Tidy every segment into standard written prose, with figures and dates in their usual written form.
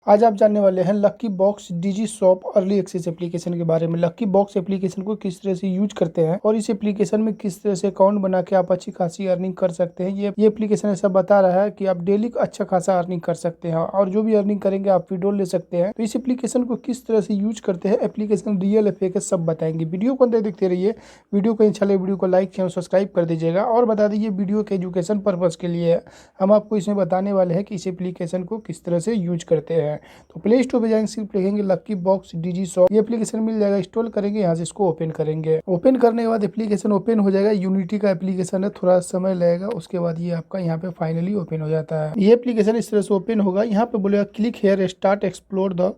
आज आप जानने वाले हैं लकी बॉक्स डिजी शॉप अर्ली एक्सेस एप्लीकेशन के बारे में। लकी बॉक्स एप्लीकेशन को किस तरह से यूज करते हैं और इस एप्लीकेशन में किस तरह से अकाउंट बना के आप अच्छी खासी अर्निंग कर सकते हैं। ये एप्लीकेशन ऐसा बता रहा है कि आप डेली अच्छा खासा अर्निंग कर सकते हैं और जो भी अर्निंग करेंगे आप विड्रॉल ले सकते हैं। तो इस एप्लीकेशन को किस तरह से यूज करते हैं, एप्लीकेशन रियल है फेक है, सब बताएंगे। वीडियो को अंदर देखते रहिए। वीडियो को अच्छा लगे वीडियो को लाइक चैनल सब्सक्राइब कर दीजिएगा और बता दीजिए वीडियो के एजुकेशन पर्पज के लिए है। हम आपको इसमें बताने वाले हैं कि इस एप्लीकेशन को किस तरह से यूज करते हैं। तो प्ले स्टोर पे जाएंगे, सिर्फ लिखेंगे लकी बॉक्स डिजी शॉप, ये एप्लीकेशन मिल जाएगा। इंस्टॉल करेंगे, यहाँ से इसको ओपन करेंगे। ओपन करने के बाद एप्लीकेशन ओपन हो जाएगा। यूनिटी का एप्लीकेशन है, थोड़ा समय लगेगा। उसके बाद ये आपका यहाँ पे फाइनली ओपन हो जाता है। ये एप्लीकेशन इस तरह से ओपन होगा। यहाँ पे बोलेगा click here start explore the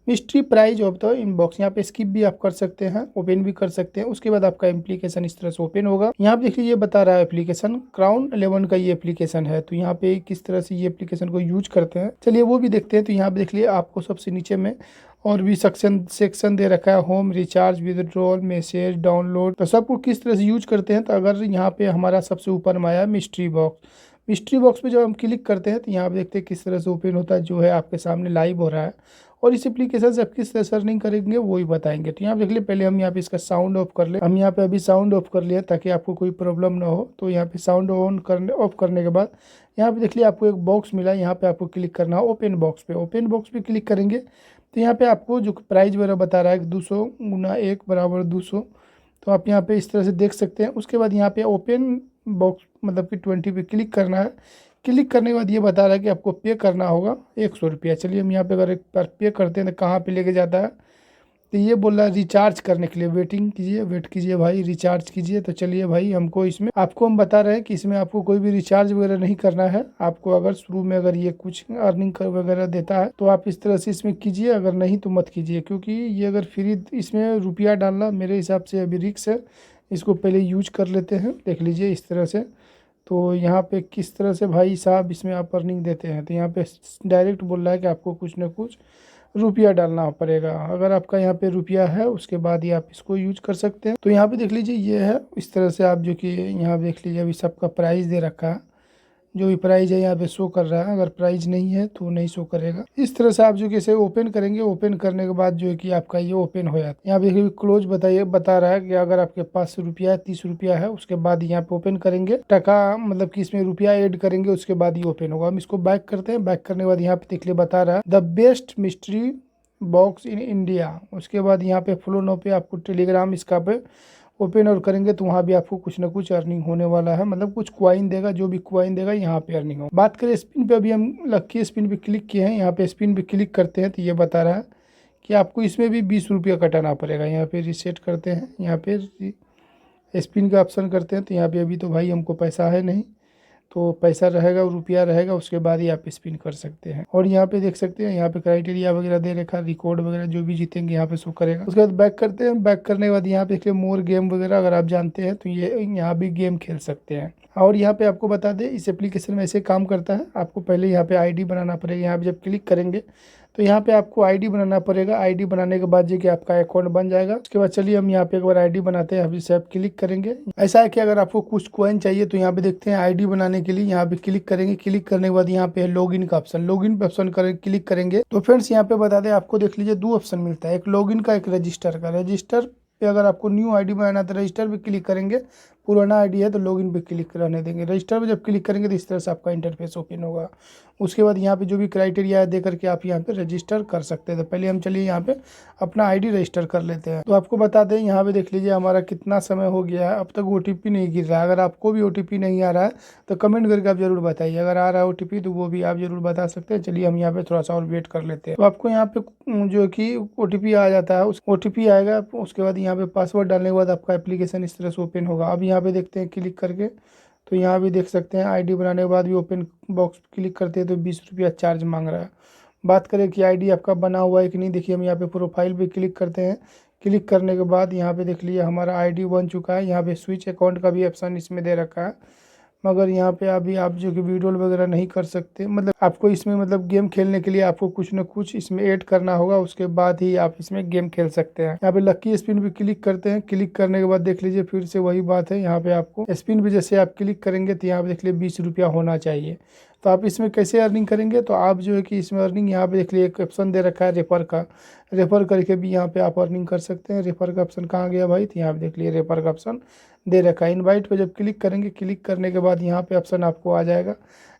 mystery prize of the inbox. यहाँ पे स्किप भी आप कर सकते हैं, ओपन भी कर सकते हैं। उसके बाद आपका एप्लीकेशन इस तरह से ओपन होगा। यहाँ पे देखिए ये बता रहा है एप्लीकेशन क्राउन 11 का ये एप्लीकेशन है। तो यहाँ पे किस तरह से ये एप्लीकेशन को यूज करते हैं, चलिए वो भी देखते हैं। तो यहाँ पे देख लिए आपको सबसे नीचे में और भी सेक्शन दे रखा है, home, recharge, withdrawal, message, download. तो सबको किस तरह से यूज करते हैं। तो अगर यहाँ पे हमारा सबसे ऊपर में आया मिस्ट्री बॉक्स, मिस्ट्री बॉक्स पे जब हम क्लिक करते हैं तो यहाँ पे देखते हैं किस तरह से ओपन होता है, जो है आपके सामने लाइव हो रहा है। और इस एप्लीकेशन से आप किस तरह से अर्निंग करेंगे वो ही बताएंगे। तो यहाँ पे देख लिए, पहले हम यहाँ पे इसका साउंड ऑफ कर ले। हम यहाँ पे अभी साउंड ऑफ कर लिया ताकि आपको कोई प्रॉब्लम ना हो। तो यहाँ पे साउंड ऑफ करने के बाद यहाँ पे देख लिया आपको एक बॉक्स मिला। यहाँ पे आपको क्लिक करना है ओपन बॉक्स पे। ओपन बॉक्स पे क्लिक करेंगे तो यहाँ पे आपको जो प्राइस वगैरह बता रहा है 200 गुना 1 बराबर 200। तो आप यहाँ पे इस तरह से देख सकते हैं। उसके बाद यहाँ पे ओपन बॉक्स मतलब कि 20 पे क्लिक करना है। क्लिक करने के बाद ये बता रहा है कि आपको पे करना होगा 100 रुपया। चलिए हम यहाँ पे अगर एक बार पे करते हैं तो कहाँ पे लेके जाता है, तो ये बोल रहा है रिचार्ज करने के लिए वेटिंग कीजिए, वेट कीजिए भाई, रिचार्ज कीजिए। तो चलिए भाई, हमको इसमें आपको हम बता रहे हैं कि इसमें आपको कोई भी रिचार्ज वगैरह नहीं करना है। आपको अगर शुरू में अगर ये कुछ अर्निंग वगैरह देता है तो आप इस तरह से इसमें कीजिए, अगर नहीं तो मत कीजिए। क्योंकि ये अगर फ्री इसमें रुपया डालना मेरे हिसाब से अभी रिस्क है। इसको पहले यूज कर लेते हैं, देख लीजिए इस तरह से। तो यहाँ पे किस तरह से भाई साहब इसमें आप अर्निंग देते हैं। तो यहाँ पे डायरेक्ट बोल रहा है कि आपको कुछ ना कुछ रुपया डालना पड़ेगा। अगर आपका यहाँ पे रुपया है उसके बाद ही आप इसको यूज कर सकते हैं। तो यहाँ पे देख लीजिए ये है इस तरह से। आप जो कि यहाँ देख लीजिए अभी सबका प्राइस दे रखा है, जो भी प्राइस है यहाँ पे शो कर रहा है। अगर प्राइस नहीं है तो नहीं शो करेगा। इस तरह से आप जो कि इसे ओपन करेंगे, ओपन करने के बाद जो है कि आपका ये ओपन हो जाता है। यहाँ पे क्लोज बता रहा है कि अगर आपके पास रुपया 30 रुपया है उसके बाद यहाँ पे ओपन करेंगे टका, मतलब कि इसमें रुपया ऐड करेंगे उसके बाद ही ओपन होगा। हम इसको बैक करते हैं। बैक करने के बाद यहाँ पे देख लिए बता रहा है the best mystery box in India. उसके बाद यहाँ पे फ्लो नो पे आपको टेलीग्राम इसका पे ओपन और करेंगे तो वहाँ भी आपको कुछ ना कुछ अर्निंग होने वाला है। मतलब कुछ क्वाइन देगा, जो भी क्वाइन देगा यहाँ पे अर्निंग हो। बात करें स्पिन पे, अभी हम लकी स्पिन पे क्लिक किए हैं। यहाँ पे स्पिन पे क्लिक करते हैं तो ये बता रहा है कि आपको इसमें भी 20 रुपया कटाना पड़ेगा। यहाँ पे रिसेट करते हैं, यहाँ पे स्पिन का ऑप्शन करते हैं। तो यहाँ पे अभी तो भाई हमको पैसा है नहीं, तो पैसा रहेगा और रुपया रहेगा उसके बाद ही आप स्पिन कर सकते हैं। और यहाँ पे देख सकते हैं, यहाँ पे क्राइटेरिया वगैरह दे रखा, रिकॉर्ड वगैरह जो भी जीतेंगे यहाँ पे शो करेगा। उसके बाद बैक करते हैं। बैक करने के बाद यहाँ पे देखिए मोर गेम वगैरह, अगर आप जानते हैं तो ये यहाँ भी गेम खेल सकते हैं। और यहाँ पे आपको बता दें इस एप्लीकेशन में ऐसे काम करता है। आपको पहले यहाँ पे आईडी बनाना पड़ेगा। यहाँ पे जब क्लिक करेंगे तो यहाँ पे आपको आईडी बनाना पड़ेगा। आईडी बनाने के बाद जो कि आपका अकाउंट बन जाएगा। उसके बाद चलिए हम यहाँ पे एक बार आईडी बनाते हैं। अभी से आप क्लिक करेंगे। ऐसा है कि अगर आपको कुछ कॉइन चाहिए तो यहाँ पे देखते हैं आईडी बनाने के लिए यहाँ पे क्लिक करेंगे। क्लिक करने के बाद यहाँ पे लॉगिन का ऑप्शन, लॉगिन पे ऑप्शन क्लिक करेंगे तो फ्रेंड्स यहाँ पे बता दें आपको देख लीजिए 2 ऑप्शन मिलता है, एक लॉगिन का, एक रजिस्टर का। रजिस्टर पे अगर आपको न्यू आईडी बनाना है तो रजिस्टर पे क्लिक करेंगे। पुराना आईडी है तो लॉगिन पे क्लिक रहने देंगे। रजिस्टर पे जब क्लिक करेंगे तो इस तरह से आपका इंटरफेस ओपन होगा। उसके बाद यहाँ पे जो भी क्राइटेरिया है दे करके आप यहाँ पे रजिस्टर कर सकते हैं। तो पहले हम चलिए यहाँ पे अपना आईडी रजिस्टर कर लेते हैं। तो आपको बता दें यहाँ पे देख लीजिए हमारा कितना समय हो गया है, अब तक ओटीपी नहीं गिर रहा है। अगर आपको भी ओटीपी नहीं आ रहा है तो कमेंट करके आप जरूर बताइए। अगर आ रहा है ओटीपी तो वो भी आप जरूर बता सकते हैं। चलिए हम यहाँ पे थोड़ा सा और वेट कर लेते हैं। तो आपको यहाँ पे जो कि ओटीपी आ जाता है, उस ओटीपी आएगा। उसके बाद यहाँ पे पासवर्ड डालने के बाद आपका एप्लीकेशन इस तरह से ओपन होगा। अब यहाँ पे देखते हैं क्लिक करके, तो यहाँ भी देख सकते हैं आईडी बनाने के बाद भी ओपन बॉक्स क्लिक करते हैं तो 20 रुपया चार्ज मांग रहा है। बात करें कि आईडी आपका बना हुआ है कि नहीं, देखिए हम यहाँ पे प्रोफाइल पे क्लिक करते हैं। क्लिक करने के बाद यहाँ पे देख लीजिए हमारा आईडी बन चुका है। यहाँ पे स्विच अकाउंट का भी ऑप्शन इसमें दे रखा है। मगर यहाँ पे अभी आप जो कि वीडियो वगैरह नहीं कर सकते। मतलब आपको इसमें मतलब गेम खेलने के लिए आपको कुछ ना कुछ इसमें ऐड करना होगा, उसके बाद ही आप इसमें गेम खेल सकते हैं। यहाँ पे लकी स्पिन पे क्लिक करते हैं। क्लिक करने के बाद देख लीजिए फिर से वही बात है। यहाँ पे आपको स्पिन पे जैसे आप क्लिक करेंगे तो यहाँ पे देख लीजिए 20 रुपया होना चाहिए। तो आप इसमें कैसे अर्निंग करेंगे, तो आप जो है कि इसमें अर्निंग यहाँ पे देख लीजिए एक ऑप्शन दे रखा है रेफर का, रेफर करके भी यहाँ पे आप अर्निंग कर सकते हैं। रेफर का ऑप्शन कहाँ गया भाई, तो यहाँ पे देख लीजिए रेफर का ऑप्शन दे रखा है। इनवाइट पे जब क्लिक करेंगे, क्लिक करने के बाद यहाँ पे ऑप्शन आपको आ जाएगा,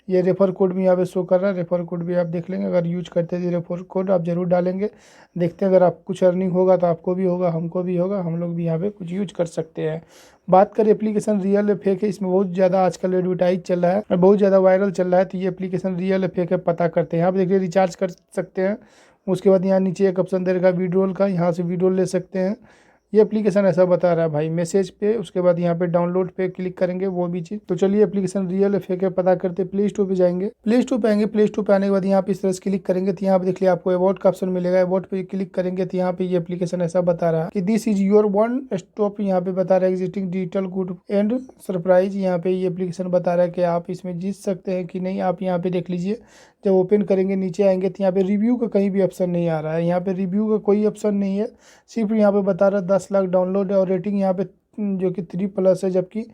ये रेफर कोड भी यहाँ पे शो कर रहा है। रेफर कोड भी आप देख लेंगे, अगर यूज करते हैं रेफर कोड आप जरूर डालेंगे। देखते हैं अगर आप कुछ अर्निंग होगा तो आपको भी होगा, हमको भी होगा, हम लोग भी यहाँ पे कुछ यूज कर सकते हैं। बात करें एप्लीकेशन रियल या फेक है, इसमें बहुत ज़्यादा आजकल एडवर्टाइज चल रहा है और बहुत ज़्यादा वायरल चल रहा है। तो ये एप्लीकेशन रियल या फेक है पता करते हैं। यहाँ पे देखिए रिचार्ज कर सकते हैं। उसके बाद यहाँ नीचे एक ऑप्शन दे रखा है विड्रॉल का, यहाँ से विड्रॉल ले सकते हैं। ये एप्लीकेशन ऐसा बता रहा है भाई मैसेज पे। उसके बाद यहाँ पे डाउनलोड पे क्लिक करेंगे वो भी चीज़। तो चलिए एप्लीकेशन रियल है फेक है पता करते प्ले स्टोर पे जाएंगे। प्ले स्टोर पे आएंगे, प्ले स्टोर पे आने के बाद यहाँ पे इस तरह से क्लिक करेंगे तो यहाँ पे देख लिया आपको अबाउट का ऑप्शन मिलेगा। अबाउट पे क्लिक करेंगे तो यहाँ पे ये एप्लीकेशन ऐसा बता रहा है कि this is your one stop, यहाँ पे बता रहा है exiting digital good and surprise. यहाँ पे ये एप्लीकेशन बता रहा है कि आप इसमें जीत सकते हैं कि नहीं। आप यहाँ पे देख लीजिए, जब ओपन करेंगे नीचे आएंगे तो यहाँ पे रिव्यू का कहीं भी ऑप्शन नहीं आ रहा है। यहाँ पे रिव्यू का कोई ऑप्शन नहीं है, सिर्फ यहाँ पे बता रहा है 10 लाख डाउनलोड है और रेटिंग यहाँ पे जो कि 3+ है, जबकि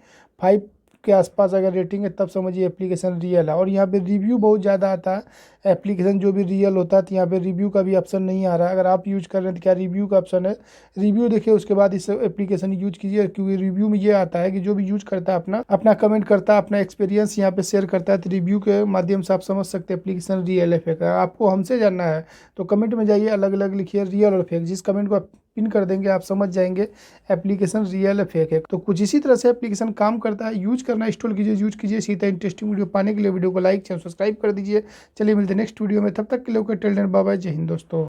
5 के आसपास अगर रेटिंग है तब समझिए एप्लीकेशन रियल है। और यहाँ पे रिव्यू बहुत ज़्यादा आता है एप्लीकेशन जो भी रियल होता है, तो यहाँ पे रिव्यू का भी ऑप्शन नहीं आ रहा है। अगर आप यूज कर रहे हैं तो क्या रिव्यू का ऑप्शन है, रिव्यू देखिए उसके बाद इस एप्लीकेशन यूज कीजिए। क्योंकि रिव्यू में ये आता है कि जो भी यूज करता है अपना कमेंट करता है, अपना एक्सपीरियंस यहाँ पे शेयर करता है। तो रिव्यू के माध्यम से आप समझ सकते हैं एप्लीकेशन रियल है फेक है। आपको हमसे जानना है तो कमेंट में जाइए, अलग अलग लिखिए रियल और फेक, जिस कमेंट को आप पिन कर देंगे आप समझ जाएंगे एप्लीकेशन रियल है फेक है। तो कुछ इसी तरह से एप्लीकेशन काम करता है। यूज करना इंस्टॉल कीजिए, यूज कीजिए। इसी तरह इंटरेस्टिंग वीडियो पाने के लिए वीडियो को लाइक चैनल सब्सक्राइब कर दीजिए। चलिए मिलते हैं नेक्स्ट वीडियो में, तब तक के लिए टिल देन बाय बाय, जय हिंद दोस्तों।